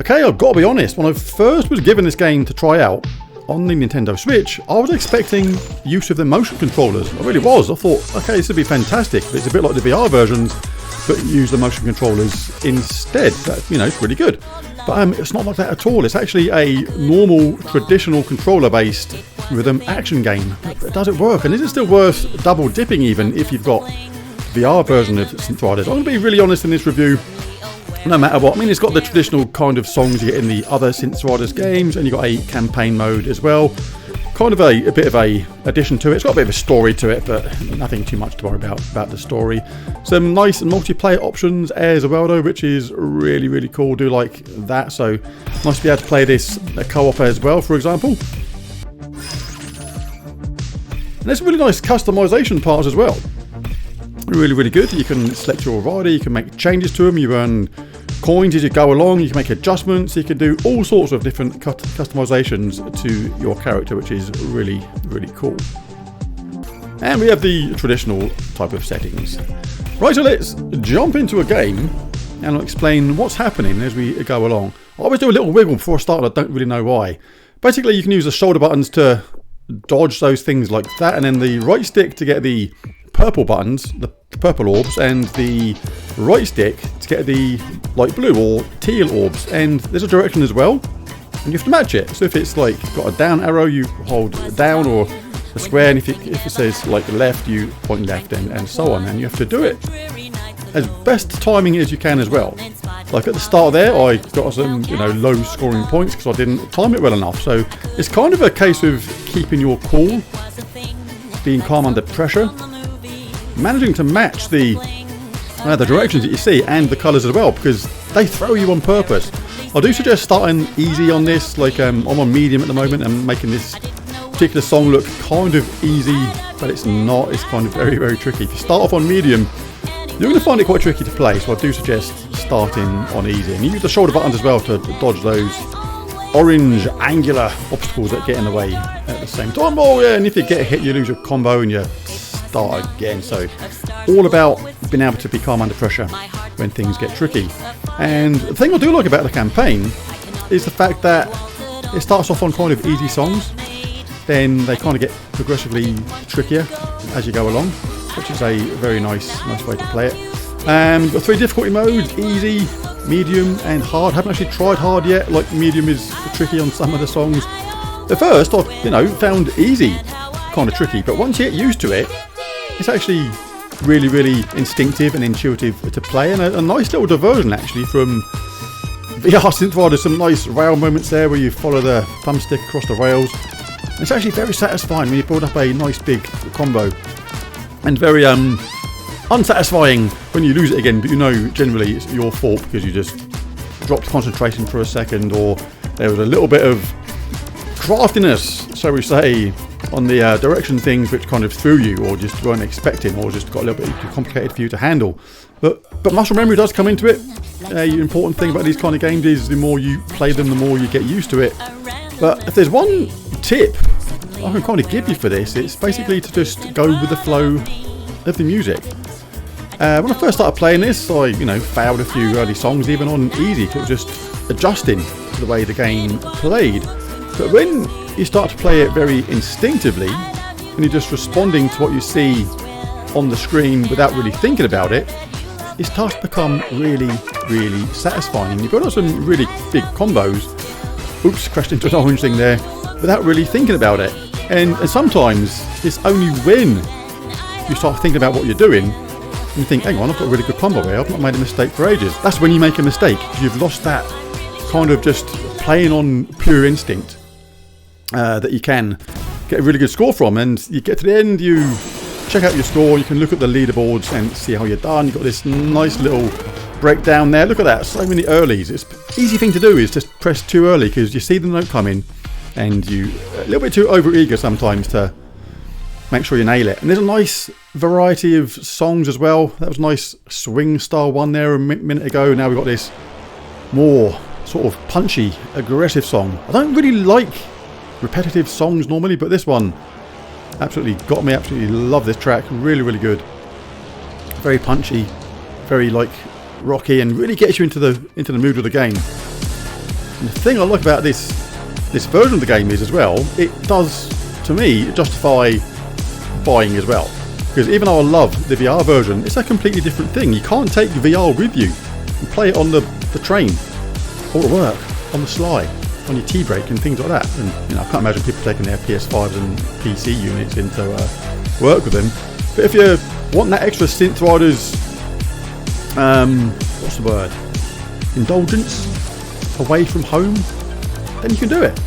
Okay, I've got to be honest, when I first was given this game to try out on the Nintendo Switch, I was expecting use of the motion controllers. I really was. I thought, okay, this would be fantastic. It's a bit like the VR versions, but use the motion controllers instead. That, you know, it's really good. But it's not like that at all. It's actually a normal, traditional controller-based rhythm action game. Does it work? And is it still worth double dipping even if you've got VR version of Synth Riders? I'm going to be really honest in this review. No matter what, I mean, it's got the traditional kind of songs you get in the other Synth Riders games, and you've got a campaign mode as well. Kind of a bit of a addition to it. It's got a bit of a story to it, but nothing too much to worry about the story. Some nice multiplayer options as well, though, which is really, really cool. Do like that. So nice to be able to play this co-op as well, for example. And there's really nice customization parts as well. Really, really good. You can select your rider, you can make changes to them, you earn coins as you go along, you can make adjustments, you can do all sorts of different customizations to your character, which is really, really cool. And we have the traditional type of settings. Right, so let's jump into a game and I'll explain what's happening as we go along. I always do a little wiggle before I start, I don't really know why. Basically, you can use the shoulder buttons to dodge those things like that, and then the right stick to get the purple buttons, the purple orbs, and the right stick to get the light blue or teal orbs. And there's a direction as well, and you have to match it. So if it's like got a down arrow, you hold down, or a square, and if it says like left, you point left, and so on. And you have to do it as best timing as you can as well. Like at the start there, I got some, you know, low scoring points because I didn't time it well enough. So it's kind of a case of keeping your cool, being calm under pressure, managing to match the directions that you see and the colours as well, because they throw you on purpose. I do suggest starting easy on this, like I'm on medium at the moment and making this particular song look kind of easy, but it's not. It's kind of very, very tricky. If you start off on medium, you're going to find it quite tricky to play, so I do suggest starting on easy. And you use the shoulder buttons as well to dodge those orange angular obstacles that get in the way at the same time. Oh yeah, and if you get hit, you lose your combo and you start again. So all about being able to be calm under pressure when things get tricky. And the thing I do like about the campaign is the fact that it starts off on kind of easy songs, then they kind of get progressively trickier as you go along, which is a very nice way to play it. You've got 3 difficulty modes: easy, medium, and hard. Haven't actually tried hard yet. Like medium is tricky on some of the songs. At first, I found easy kind of tricky, but once you get used to it, it's actually really, really instinctive and intuitive to play, and a nice little diversion actually from VR Synth Riders. Some nice rail moments there where you follow the thumbstick across the rails. It's actually very satisfying when you build up a nice big combo, and very unsatisfying when you lose it again, but you know generally it's your fault because you just dropped concentration for a second, or there was a little bit of craftiness, shall we say, on the direction things which kind of threw you, or just weren't expecting, or just got a little bit too complicated for you to handle. But muscle memory does come into it. The important thing about these kind of games is the more you play them, the more you get used to it. But if there's one tip I can kind of give you for this, it's basically to just go with the flow of the music. When I first started playing this, I failed a few early songs even on easy, because it was just adjusting to the way the game played. But when you start to play it very instinctively, and you're just responding to what you see on the screen without really thinking about it, it starts to become really, really satisfying. You've got some really big combos. Oops, crashed into an orange thing there, without really thinking about it. And sometimes it's only when you start thinking about what you're doing and you think, hang on, I've got a really good combo here, I've not made a mistake for ages. That's when you make a mistake, because you've lost that kind of just playing on pure instinct that you can get a really good score from. And you get to the end, you check out your score, you can look at the leaderboards and see how you're done. You've got this nice little breakdown there. Look at that, so many earlies. It's easy thing to do is just press too early, because you see the note coming and you a little bit too over eager sometimes to make sure you nail it. And there's a nice variety of songs as well. That was a nice swing style one there a minute ago. Now we've got this more sort of punchy, aggressive song. I don't really like repetitive songs normally, but this one absolutely got me. Absolutely love this track. Really, really good. Very punchy, very rocky, and really gets you into the mood of the game. And the thing I like about this version of the game is as well, it does, to me, justify buying as well. Because even though I love the VR version, it's a completely different thing. You can't take VR with you and play it on the train, or at work, on the sly, on your tea break and things like that. And you know, I can't imagine people taking their PS5s and PC units into work with them. But if you want that extra Synth Riders, what's the word? Indulgence away from home, then you can do it.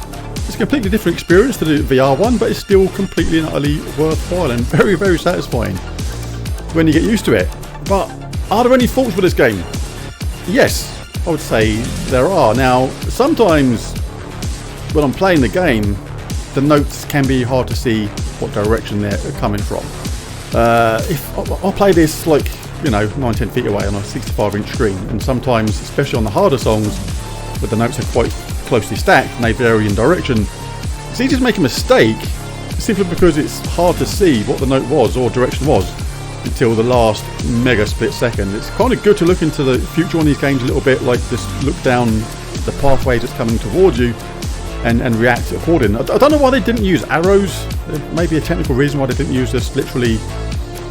It's a completely different experience to the VR one, but it's still completely and utterly worthwhile and very, very satisfying when you get used to it. But are there any faults with this game? Yes, I would say there are. Now, sometimes when I'm playing the game, the notes can be hard to see what direction they're coming from. If I'll play this like, you know, 9-10 feet away on a 65-inch screen, and sometimes, especially on the harder songs, where the notes are quite closely stacked and they vary in direction, it's easy to make a mistake simply because it's hard to see what the note was or direction was until the last mega split second. It's kind of good to look into the future on these games a little bit, like just look down the pathway that's coming towards you and react accordingly. I don't know why they didn't use arrows. There may be a technical reason why they didn't use just literally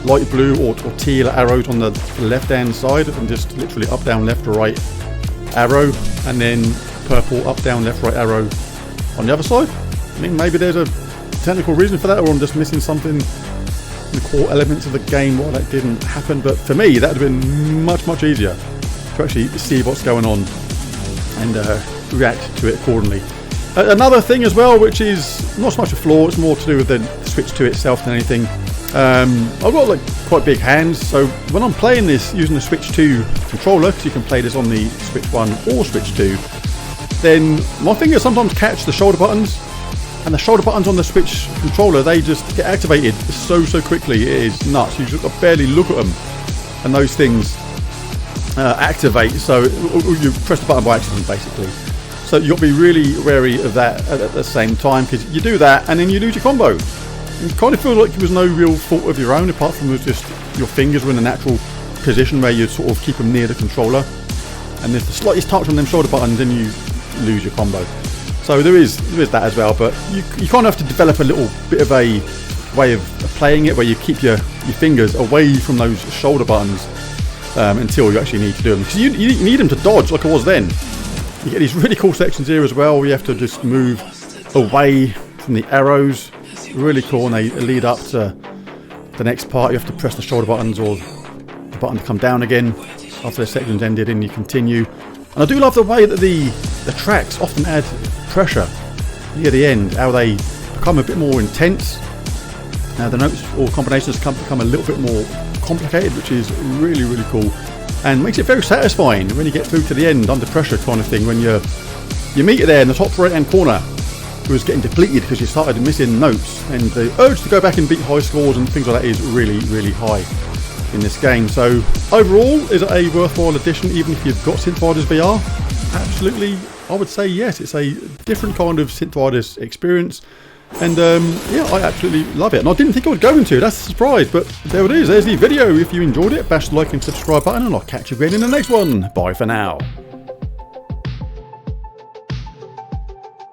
light blue or teal arrows on the left hand side and just literally up, down, left, right arrow, and then purple up, down, left, right arrow on the other side. I mean, maybe there's a technical reason for that, or I'm just missing something in the core elements of the game why that didn't happen. But for me, that would have been much easier to actually see what's going on and react to it accordingly. Another thing as well, which is not so much a flaw, it's more to do with the Switch 2 itself than anything. I've got like quite big hands, so when I'm playing this using the Switch 2 controller, because you can play this on the Switch 1 or Switch 2, then my fingers sometimes catch the shoulder buttons, and the shoulder buttons on the Switch controller, they just get activated so quickly. It is nuts. You just got to barely look at them and those things activate, so you press the button by accident basically. So you've got to be really wary of that at the same time, because you do that and then you lose your combo. It kind of feels like it was no real fault of your own, apart from it was just your fingers were in a natural position where you sort of keep them near the controller, and there's the slightest touch on them shoulder buttons and you lose your combo. So there is that as well, but you kind of have to develop a little bit of a way of playing it where you keep your fingers away from those shoulder buttons until you actually need to do them, because you need them to dodge like I was then. You get these really cool sections here as well where you have to just move away from the arrows. Really cool, and they lead up to the next part. You have to press the shoulder buttons or the button to come down again after the section's ended, and you continue. And I do love the way that the tracks often add pressure near the end, how they become a bit more intense. Now the notes or combinations become a little bit more complicated, which is really cool, and makes it very satisfying when you get through to the end under pressure kind of thing, when you meet it there in the top right hand corner. It was getting depleted because you started missing notes, and the urge to go back and beat high scores and things like that is really high in this game. So overall, is it a worthwhile addition even if you've got Synth Riders VR? Absolutely, I would say yes. It's a different kind of Synth Riders experience, and yeah, I absolutely love it. And I didn't think I was going to, that's a surprise, but there it is. There's the video. If you enjoyed it, bash the like and subscribe button, and I'll catch you again in the next one. Bye for now.